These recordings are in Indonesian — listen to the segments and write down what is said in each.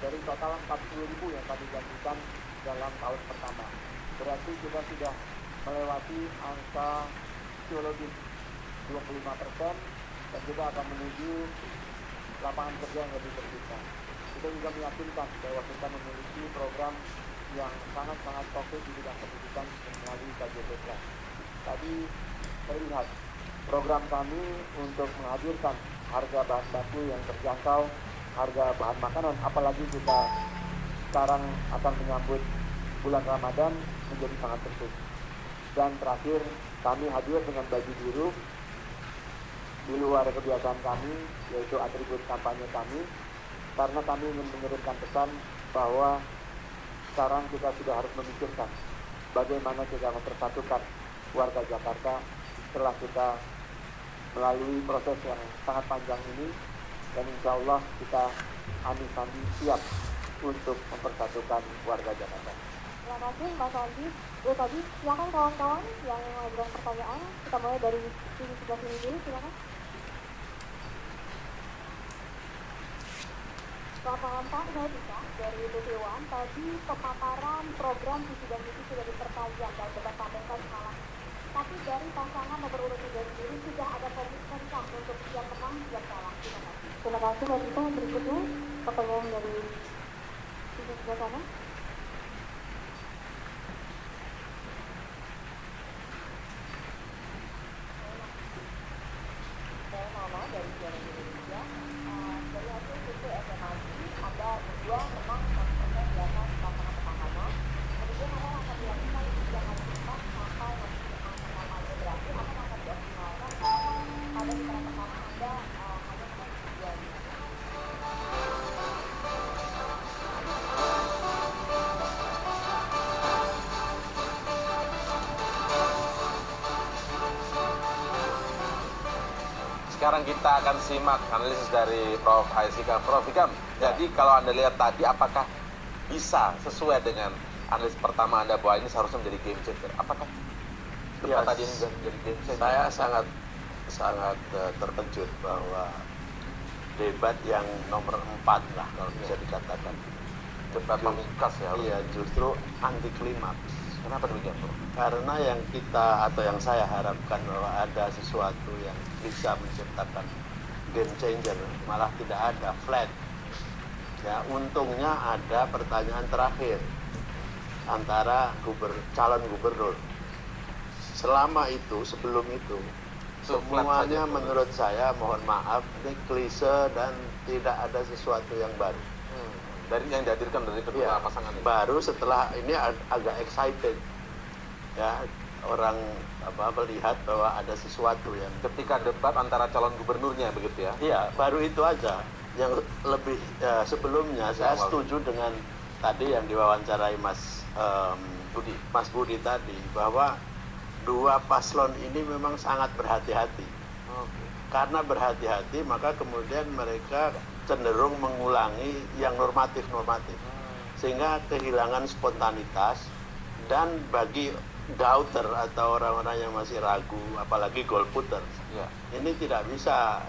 dari total 40.000 yang kami janjikan dalam tahun pertama. Berarti kita sudah melewati angka psikologis 25% dan kita akan menuju lapangan kerja yang lebih terbuka. Kita juga meyakinkan bahwa kita memiliki program yang sangat-sangat fokus di bidang pendidikan melalui KJP Plus. Tadi terlihat program kami untuk menghadirkan harga bahan baku yang terjangkau, harga bahan makanan, apalagi kita sekarang akan menyambut bulan Ramadan menjadi sangat penting. Dan terakhir, kami hadir dengan baju biru di luar kebiasaan kami, yaitu atribut kampanye kami, karena kami ingin mengirimkan pesan bahwa sekarang kita sudah harus memikirkan bagaimana kita mempersatukan warga Jakarta setelah kita melalui proses yang sangat panjang ini, dan insya Allah kita Anies Sandi siap untuk mempersatukan warga Jakarta. Terima kasih Mas Andi. Ya tadi silakan kawan-kawan yang memberikan pertanyaan. Kita mulai dari sini sebelah sini dulu, silakan. Selamat malam Pak, saya Dika dari TV1. Tadi pemaparan program visi dan misi sudah diperpanjang dalam debat pamungkas semalam. Tapi dari pasangan nomor urut 3 sendiri sudah ada komitmen kah untuk siap menang, siap kalah? Terima kasih. Terima kasih Mbak Dika. Berikutnya pertanyaan dari sini sebelah sana. Saya Nana dari CNN Indonesia. Dari hasil survei SMRC ada berdua menang 100% di atas pasangan petahana. Kemudian apa yang akan dilakukan sejak hari Jumat sampai nanti angka kampanye berakhir, apa yang akan dioptimalkan karena pada putaran pertama Anda hanya menang 2. Sekarang kita akan simak analisis dari Prof. Aisyika. Prof. Hikam, jadi kalau Anda lihat tadi, apakah bisa sesuai dengan analisis pertama Anda bahwa ini seharusnya menjadi game changer? Apakah debat tadi ini menjadi game changer? Saya sangat terkejut bahwa debat yang nomor 4 lah kalau bisa dikatakan. Debat pamungkas ya? Iya, justru anti klimaks. Kenapa demikian, Prof? Karena yang kita atau yang saya harapkan bahwa ada sesuatu yang bisa menciptakan game changer, malah tidak ada, flat. Ya, untungnya ada pertanyaan terakhir antara calon gubernur. Selama itu, sebelum itu, semuanya menurut saya, mohon maaf, ini klise dan tidak ada sesuatu yang baru. Dari yang dihadirkan dari kedua pasangan ini? Baru setelah ini agak excited. Ya, orang melihat bahwa ada sesuatu yang Ketika debat antara calon gubernurnya begitu ya? Iya, baru itu aja. Yang lebih sebelumnya saya setuju dengan tadi yang diwawancarai Mas Budi tadi, bahwa dua paslon ini memang sangat berhati-hati. Karena berhati-hati, maka kemudian mereka cenderung mengulangi yang normatif-normatif. Sehingga kehilangan spontanitas, dan bagi doubter atau orang-orang yang masih ragu, apalagi golputer, ini tidak bisa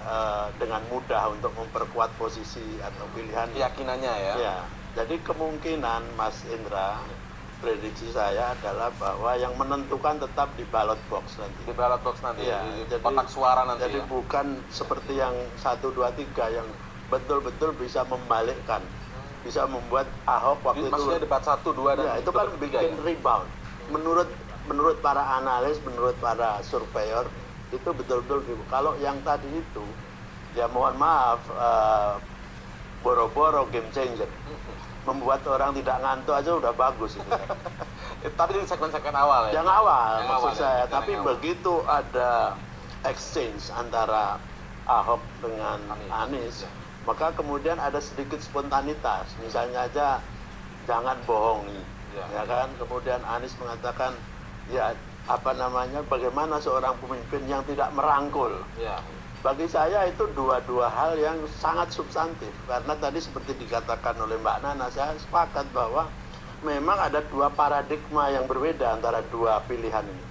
dengan mudah untuk memperkuat posisi atau pilihan. Keyakinannya ya? Ya, jadi kemungkinan Mas Indra, prediksi saya adalah bahwa yang menentukan tetap di ballot box nanti. Di ballot box nanti, ya, di jadi, kotak suara nanti. Jadi bukan seperti yang 1, 2, 3 yang betul-betul bisa membalikkan, bisa membuat Ahok waktu itu. Maksudnya debat 1, 2 dan ya, itu kan bikin rebound. Menurut para analis, menurut para surveyor, itu betul-betul rebound. Kalau yang tadi itu, ya mohon maaf, boro-boro game changer. Membuat orang tidak ngantuk aja udah bagus itu. Tapi di segmen-segmen awal ya? Yang awal yang maksud awal, saya. ya? Tapi begitu ada exchange antara Ahok dengan Anies, maka kemudian ada sedikit spontanitas. Misalnya aja, jangan bohongi, ya kan? Kemudian Anies mengatakan, ya bagaimana seorang pemimpin yang tidak merangkul. Bagi saya itu dua hal yang sangat substantif. Karena tadi seperti dikatakan oleh Mbak Nana, saya sepakat bahwa memang ada dua paradigma yang berbeda antara dua pilihan ini.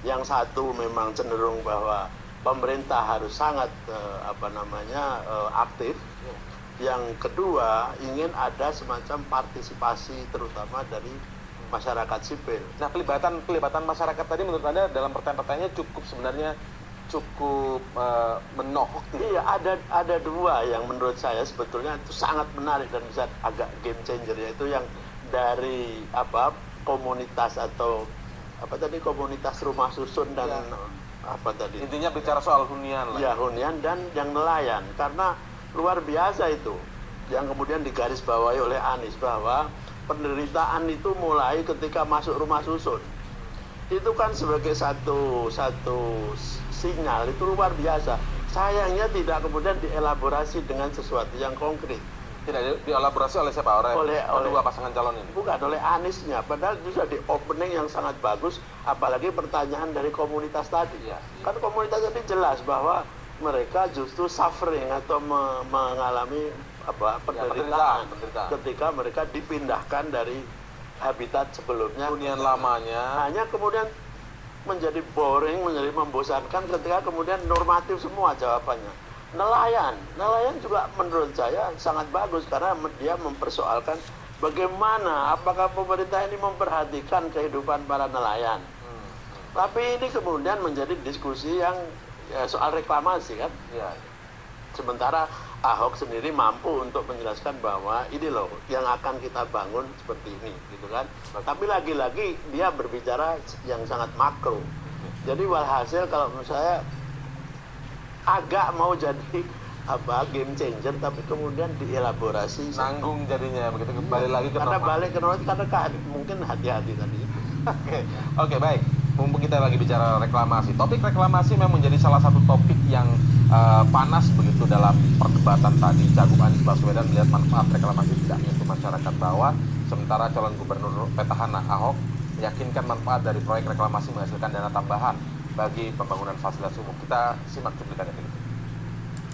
Yang satu memang cenderung bahwa pemerintah harus sangat aktif Yang kedua, ingin ada semacam partisipasi terutama dari masyarakat sipil. Nah, pelibatan masyarakat tadi menurut Anda dalam pertanyaan-pertanyaannya cukup menohok tidak? Iya, ada dua yang menurut saya sebetulnya itu sangat menarik dan bisa agak game changer, yaitu yang dari komunitas atau komunitas rumah susun dan Intinya bicara soal hunian lah. Ya, hunian dan yang nelayan, karena luar biasa itu yang kemudian digarisbawahi oleh Anies bahwa penderitaan itu mulai ketika masuk rumah susun. Itu kan sebagai satu sinyal itu luar biasa. Sayangnya tidak kemudian dielaborasi dengan sesuatu yang konkret. Tidak dielaborasi oleh siapa? Oleh kedua pasangan calon ini? Bukan, oleh Aniesnya. Padahal itu sudah di opening yang sangat bagus, apalagi pertanyaan dari komunitas tadi. Ya. Kan komunitas tadi jelas bahwa mereka justru suffering atau mengalami penderitaan ketika mereka dipindahkan dari habitat sebelumnya. Hunian lamanya. Hanya kemudian menjadi boring, menjadi membosankan ketika kemudian normatif semua jawabannya. Nelayan juga menurut saya sangat bagus karena dia mempersoalkan bagaimana, apakah pemerintah ini memperhatikan kehidupan para nelayan. Tapi ini kemudian menjadi diskusi yang soal reklamasi kan. Ya. Sementara Ahok sendiri mampu untuk menjelaskan bahwa ini loh yang akan kita bangun seperti ini, gitu kan. Tapi lagi-lagi dia berbicara yang sangat makro. Jadi walhasil kalau menurut saya agak mau jadi game changer, tapi kemudian dielaborasi Nanggung jadinya begitu, kembali lagi ke karena normal. balik ke normal karena mungkin hati-hati tadi itu. Oke, baik. Mumpung kita lagi bicara reklamasi, topik reklamasi memang menjadi salah satu topik yang panas begitu dalam perdebatan tadi. Cagup Anies Baswedan melihat manfaat reklamasi tidak hanya untuk masyarakat bawah, sementara calon gubernur petahana Ahok meyakinkan manfaat dari proyek reklamasi menghasilkan dana tambahan bagi pembangunan fasilitas umum. Kita simak cuplikannya berikut.